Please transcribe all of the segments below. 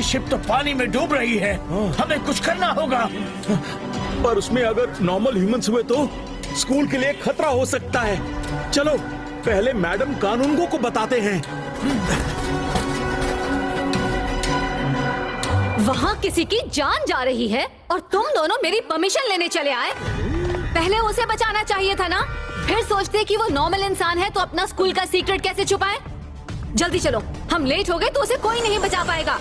Ship तो पानी में डूब रही है। हमें कुछ करना होगा। पर उसमें अगर नॉर्मल ह्यूमंस हुए तो स्कूल के लिए खतरा हो सकता है। चलो पहले मैडम कानूनगो को बताते हैं। वहाँ किसी की जान जा रही है और तुम दोनों मेरी परमिशन लेने चले आए। पहले उसे बचाना चाहिए था ना, फिर सोचते कि वो नॉर्मल इंसान है तो अपना स्कूल का सीक्रेट कैसे छुपाए। जल्दी चलो, हम लेट हो गए तो उसे कोई नहीं बचा पाएगा।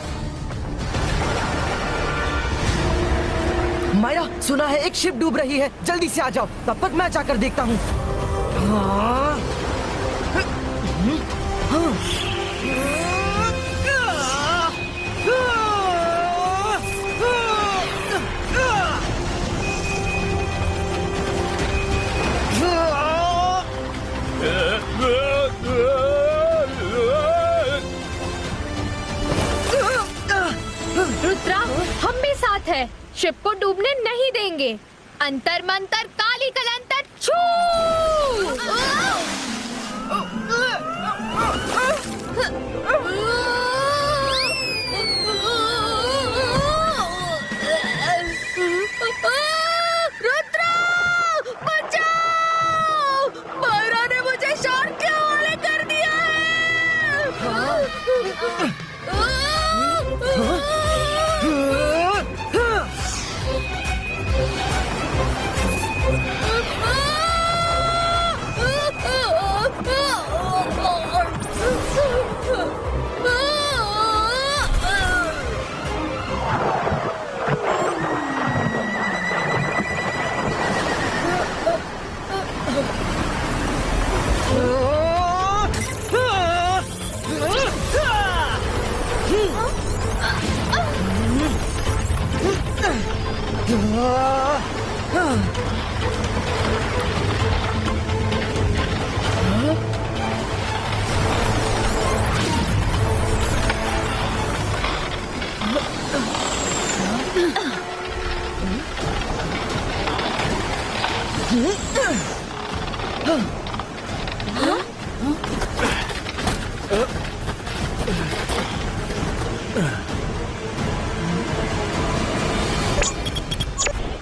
माया, सुना है एक शिप डूब रही है, जल्दी से आ जाओ, तब तक मैं जाकर देखता हूँ। रुद्रा, हम भी साथ है, शिप को डूबने नहीं देंगे। अंतर मंतर काली कलंतर छू। रुद्रा, बचाओ! मायरा ने मुझे शार्क के हवाले कर दिया है।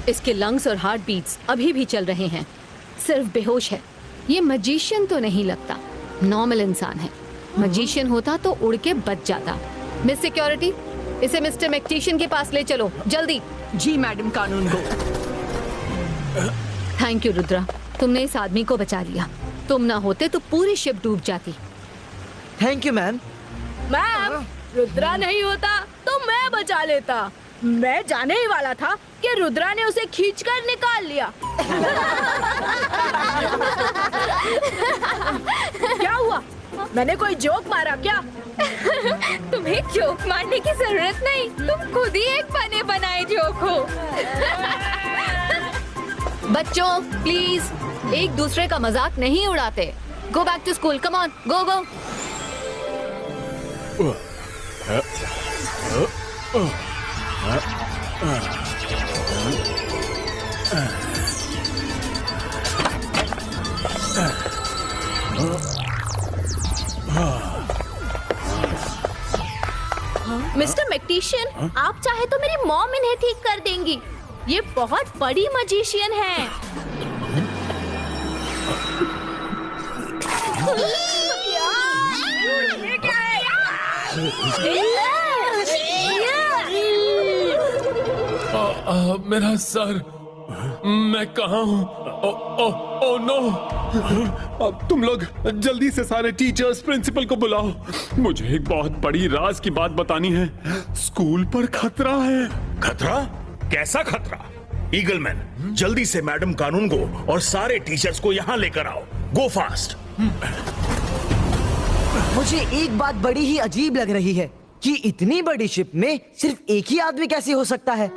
इसके लंग्स और हार्ट बीट्स अभी भी चल रहे हैं, सिर्फ बेहोश है। ये मजिशियन तो नहीं लगता, नॉर्मल इंसान है। मजिशियन होता तो उड़ के बच जाता। मिस सिक्योरिटी, इसे मिस्टर मैक्टिशियन के पास ले चलो, जल्दी। जी madam Kanungo. Thank you Rudra, तुमने इस आदमी को बचा लिया। तुम ना होते तो पूरी शिप डूब जाती। Thank you ma'am. Ma'am, Rudra नहीं होता तो मैं बचा लेता। मैं जाने ही वाला था कि रुद्रा ने उसे खींचकर निकाल लिया। क्या हुआ? मैंने कोई जोक मारा क्या? तुम्हें जोक मारने की जरूरत नहीं, तुम खुद ही एक बने बनाए जोक हो। बच्चों प्लीज एक दूसरे का मजाक नहीं उड़ाते। Go back to school, come on, go go. Mister Mactician, आप चाहे तो मेरी मॉम इन्हें ठीक कर देंगी। ये बहुत बड़ी मजिशियन है। मेरा सर, मैं कहाँ हूँ? Oh no! अब तुम लोग जल्दी से सारे टीचर्स, प्रिंसिपल को बुलाओ। मुझे एक बहुत बड़ी राज की बात बतानी है। स्कूल पर खतरा है। खतरा? कैसा खतरा? ईगलमैन, जल्दी से मैडम कानूनगो और सारे टीचर्स को यहाँ लेकर आओ। गो फास्ट। मुझे एक बात बड़ी ही अजीब लग रही है कि इतनी बड़ी शिप में सिर्फ एक ही आदमी कैसे हो सकता है।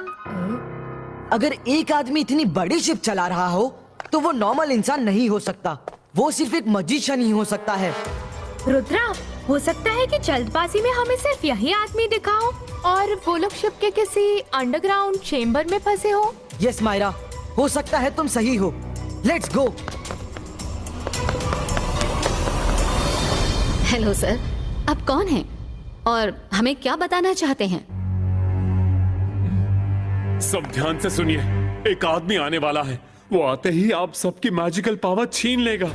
अगर एक आदमी इतनी बड़ी शिप चला रहा हो तो वो नॉर्मल इंसान नहीं हो सकता, वो सिर्फ एक मजिशियन ही हो सकता है। रुद्रा, हो सकता है कि जल्दबाजी में हमें सिर्फ यही आदमी दिखा हो और वो लोग शिप के किसी अंडरग्राउंड चेम्बर में फंसे हो। यस मायरा, हो सकता है तुम सही हो। Let's go. हेलो सर, आप कौन हैं और हमें क्या बताना चाहते हैं? सब ध्यान से सुनिए, एक आदमी आने वाला है। वो आते ही आप सबकी मैजिकल पावर छीन लेगा।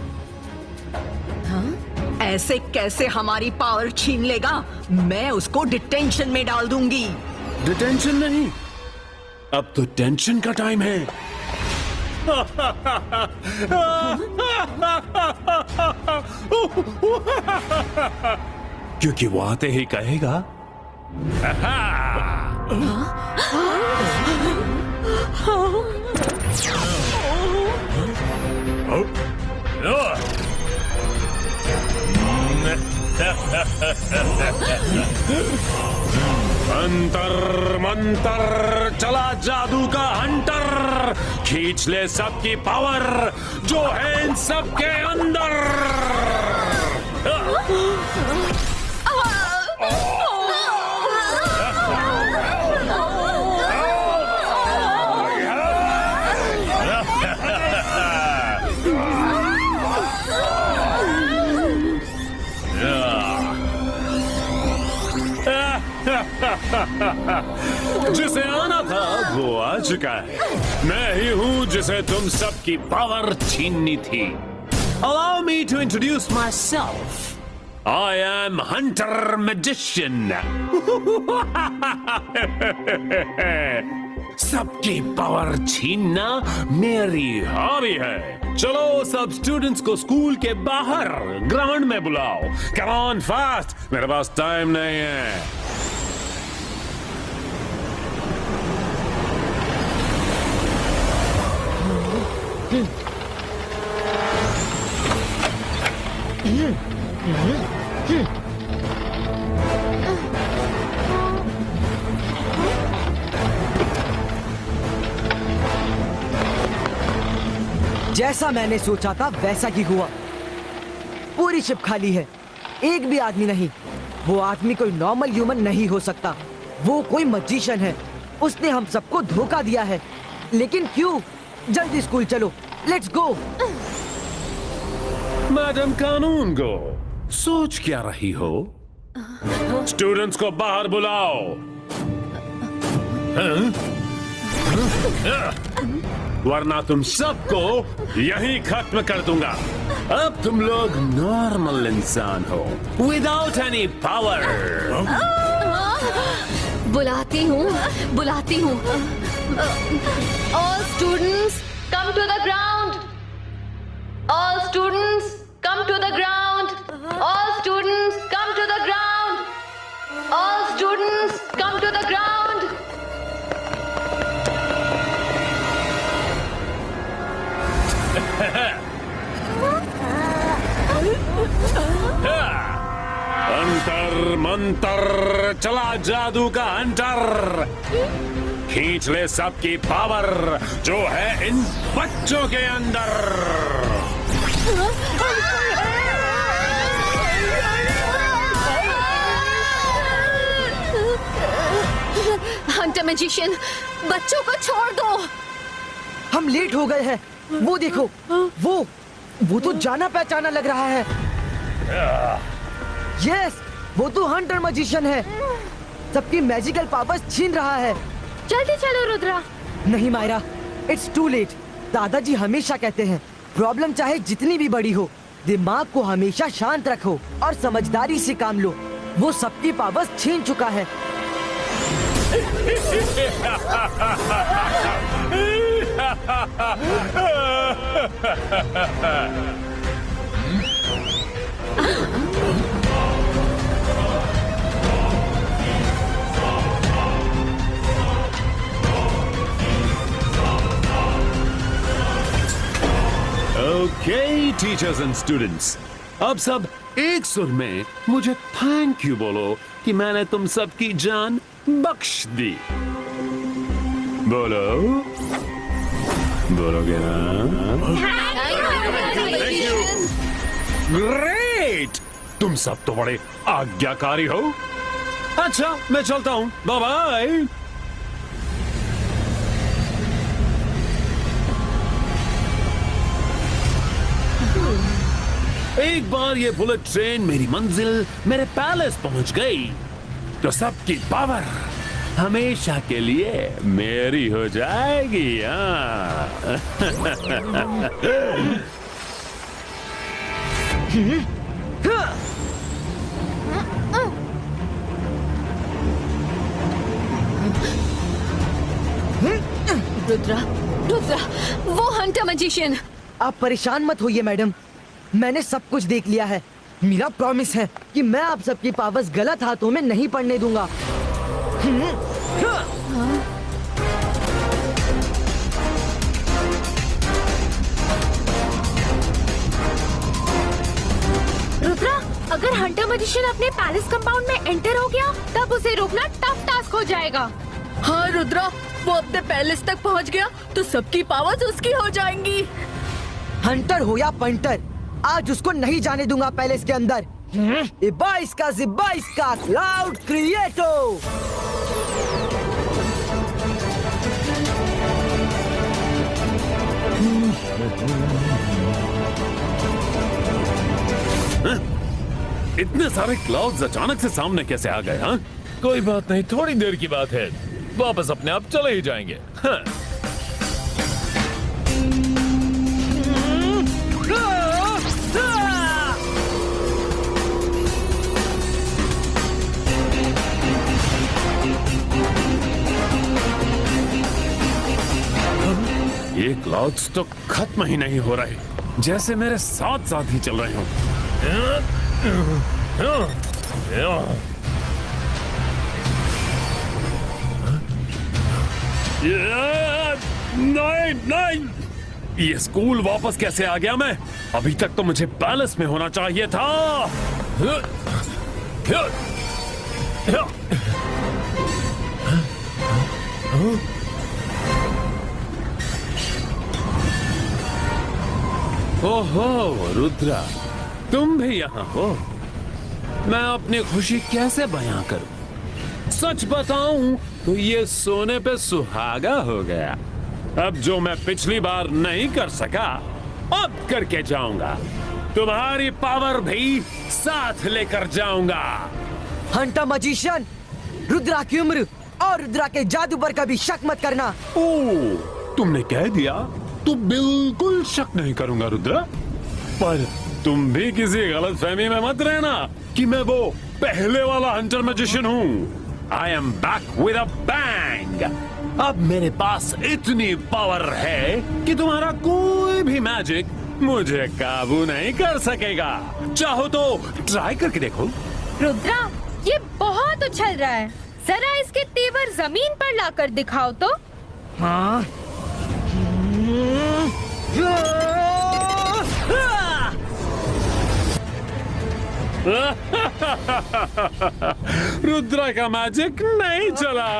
ऐसे कैसे हमारी पावर छीन लेगा? मैं उसको डिटेंशन में डाल दूंगी। डिटेंशन नहीं, अब तो टेंशन का टाइम है। क्योंकि वो आते ही कहेगा, मंतर मंतर चला जादू का हंटर, खींच ले सबकी पावर जो है इन सबके अंदर। जिसे आना था वो आ चुका है। मैं ही हूं जिसे तुम सबकी पावर छीननी थी। Allow me to introduce myself. I am Hunter Magician. सबकी पावर छीनना मेरी हॉबी है। चलो सब स्टूडेंट्स को स्कूल के बाहर ग्राउंड में बुलाओ। Come on fast, मेरे पास टाइम नहीं है। जैसा मैंने सोचा था वैसा ही हुआ। पूरी शिप खाली है, एक भी आदमी नहीं। वो आदमी कोई नॉर्मल ह्यूमन नहीं हो सकता, वो कोई मैजिशियन है। उसने हम सबको धोखा दिया है। लेकिन क्यों? जल्दी स्कूल चलो, लेट्स गो। मैडम कानून गो, सोच क्या रही हो? स्टूडेंट्स को बाहर बुलाओ। वरना तुम सबको यहीं खत्म कर दूंगा। अब तुम लोग नॉर्मल इंसान हो, विदाउट एनी पावर। बुलाती हूँ। All students come to the ground. All students come to the ground. All students come to the ground. All students come to the ground. अंतर मंतर चला जादू का हंटर, खींच ले सबकी पावर जो है इन बच्चों के अंदर। हंटर मैजिशियन, बच्चों को छोड़ दो। हम लेट हो गए हैं। वो देखो, वो तो जाना पहचाना लग रहा है। यस, वो तो हंटर मैजिशियन है। सबकी मैजिकल पावर्स छीन रहा है। जल्दी चलो रुद्रा। नहीं मायरा, इट्स टू लेट। दादाजी हमेशा कहते हैं, प्रॉब्लम चाहे जितनी भी बड़ी हो, दिमाग को हमेशा शांत रखो और समझदारी से काम लो। वो सबकी पावर्स छीन चुका है। ओके टीचर्स एंड स्टूडेंट्स, अब सब एक सुर में मुझे थैंक यू बोलो कि मैंने तुम सबकी जान बख्श दी। बोलो, बोलोगे ना? Thank you. ग्रेट, तुम सब तो बड़े आज्ञाकारी हो। अच्छा, मैं चलता हूँ, बाय बाय। एक बार ये बुलेट ट्रेन मेरी मंजिल, मेरे पैलेस पहुंच गई तो सबकी पावर हमेशा के लिए मेरी हो जाएगी। हाँ। रुद्रा, रुद्रा, वो हंटर मैजिशियन। आप परेशान मत होइए मैडम, मैंने सब कुछ देख लिया है। मेरा प्रॉमिस है कि मैं आप सबकी पावर्स गलत हाथों में नहीं पड़ने दूंगा। रुद्रा, अगर हंटर मैजिशियन अपने पैलेस कंपाउंड में एंटर हो गया तब उसे रोकना टफ टास्क हो जाएगा। हाँ रुद्रा, वो अपने पैलेस तक पहुंच गया तो सबकी पावर्स उसकी हो जाएंगी। हंटर हो या पंटर, आज उसको नहीं जाने दूंगा पैलेस के अंदर। इबाइस का क्लाउड क्रिएटो। इतने सारे क्लाउड्स अचानक से सामने कैसे आ गए? हाँ, कोई बात नहीं, थोड़ी देर की बात है, वापस अपने आप चले ही जाएंगे। हाँ। ये क्लाउड्स तो खत्म ही नहीं हो रहे, जैसे मेरे साथ साथ ही चल रहे हो। नहीं नहीं, ये स्कूल वापस कैसे आ गया मैं? अभी तक तो मुझे पैलेस में होना चाहिए था। ओहो रुद्रा, तुम भी यहाँ हो। मैं अपनी खुशी कैसे बयां करूं? सच बताऊं तो ये सोने पे सुहागा हो गया। अब जो मैं पिछली बार नहीं कर सका, अब करके जाऊंगा। तुम्हारी पावर भी साथ लेकर जाऊंगा। हंटर मैजिशियन, रुद्रा की उम्र और रुद्रा के जादू पर कभी शक मत करना। ओ, तुमने कह दिया तो बिल्कुल शक नहीं करूंगा रुद्रा। पर तुम भी किसी गलतफहमी में मत रहना कि मैं वो पहले वाला हंटर मैजिशियन हूँ। I am back with a bang. अब मेरे पास इतनी पावर है कि तुम्हारा कोई भी मैजिक मुझे काबू नहीं कर सकेगा। चाहो तो ट्राई करके देखो। रुद्रा, ये बहुत उछल रहा है, जरा इसके तेवर जमीन पर लाकर दिखाओ तो। हाँ। रुद्रा का मैजिक नहीं चला।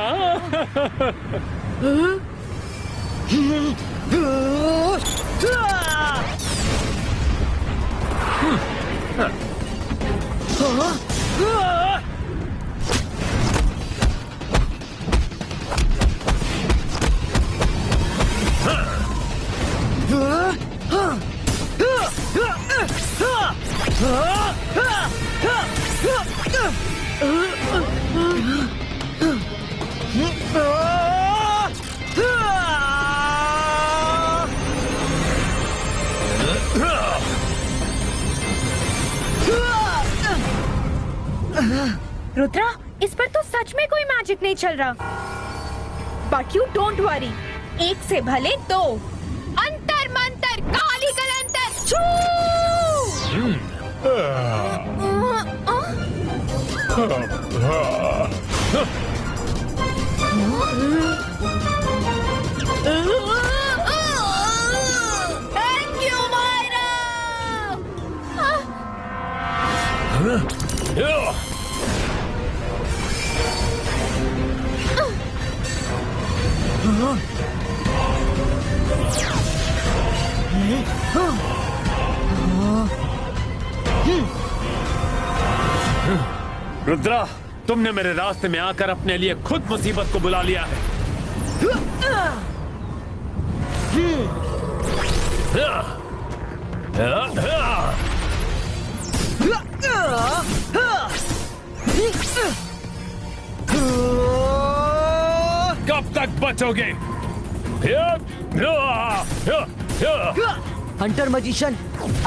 रुद्रा, इस पर तो सच में कोई मैजिक नहीं चल रहा। बट यू डोंट वरी, एक से भले दो। अंतर मंतर काली कलंतर छू। Thank you Myra. रुद्रा, तुमने मेरे रास्ते में आकर अपने लिए खुद मुसीबत को बुला लिया है। कब तक बचोगे? हंटर मजिशियन,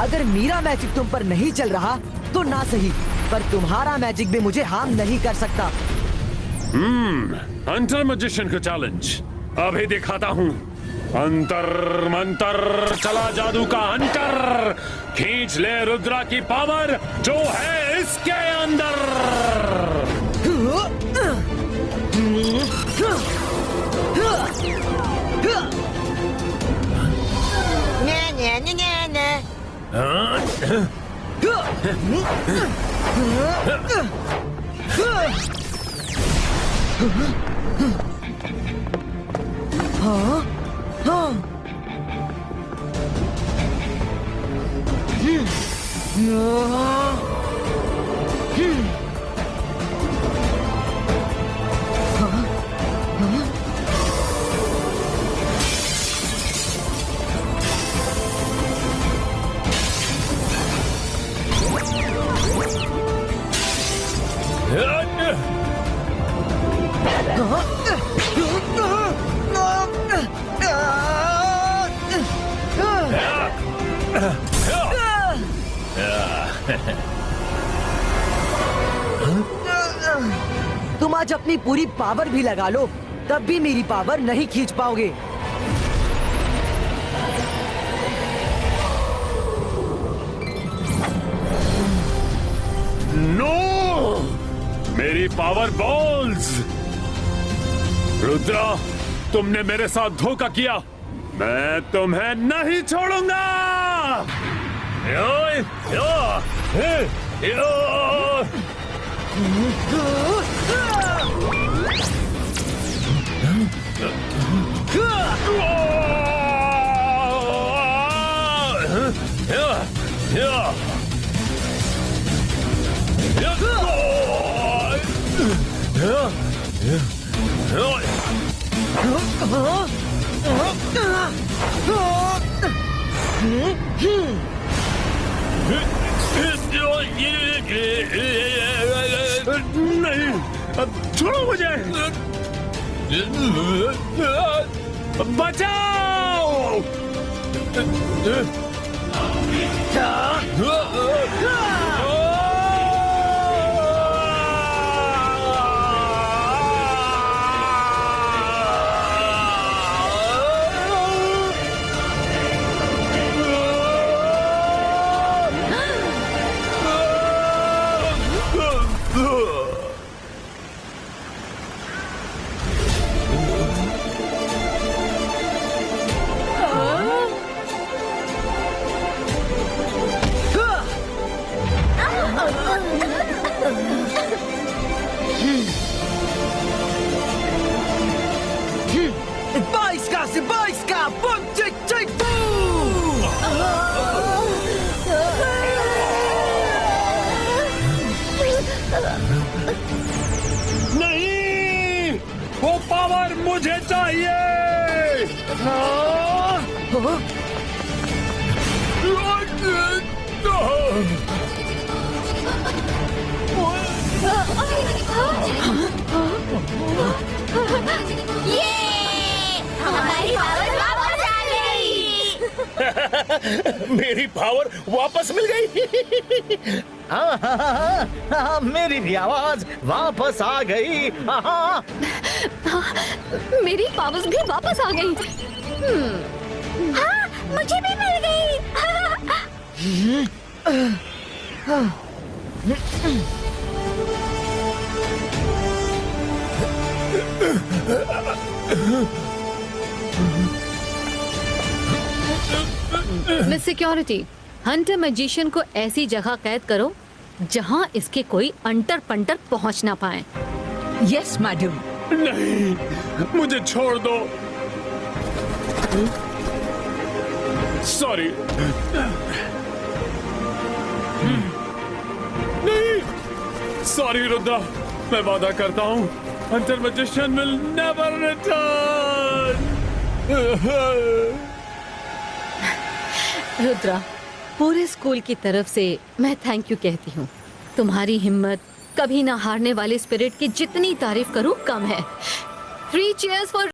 अगर मेरा मैजिक तुम पर नहीं चल रहा तो ना सही, पर तुम्हारा मैजिक भी मुझे हार्म नहीं कर सकता। अंतर मजिशियन का चैलेंज अभी दिखाता हूँ। अंतर मंतर चला जादू का अंतर, खींच ले रुद्रा की पावर जो है इसके अंदर। तुम आज अपनी पूरी पावर भी लगा लो, तब भी मेरी पावर नहीं खींच पाओगे। नो, मेरी पावर बॉल्स। रुद्रा, तुमने मेरे साथ धोखा किया, मैं तुम्हें नहीं छोड़ूंगा। नहीं, छोड़ो मुझे, बचाओ। नहीं, वो पावर मुझे चाहिए। हमारी पावर वापस आ गई। मेरी पावर वापस मिल गई। मेरी भी आवाज वापस आ गई। मेरी पावर्स भी वापस आ गई। हाँ, मुझे भी मिल गई। मिस सिक्योरिटी, हंटर मैजिशियन को ऐसी जगह कैद करो जहां इसके कोई अंटर पंटर पहुंच ना पाए। Yes madam. नहीं, मुझे छोड़ दो। सॉरी। नहीं, सॉरी रुद्रा, मैं वादा करता हूँ Hunter magician will never return. Rudra, पूरे स्कूल की तरफ से मैं थैंक यू कहती हूँ। तुम्हारी हिम्मत, कभी ना हारने वाले स्पिरिट की जितनी तारीफ करूँ कम है। 3 cheers for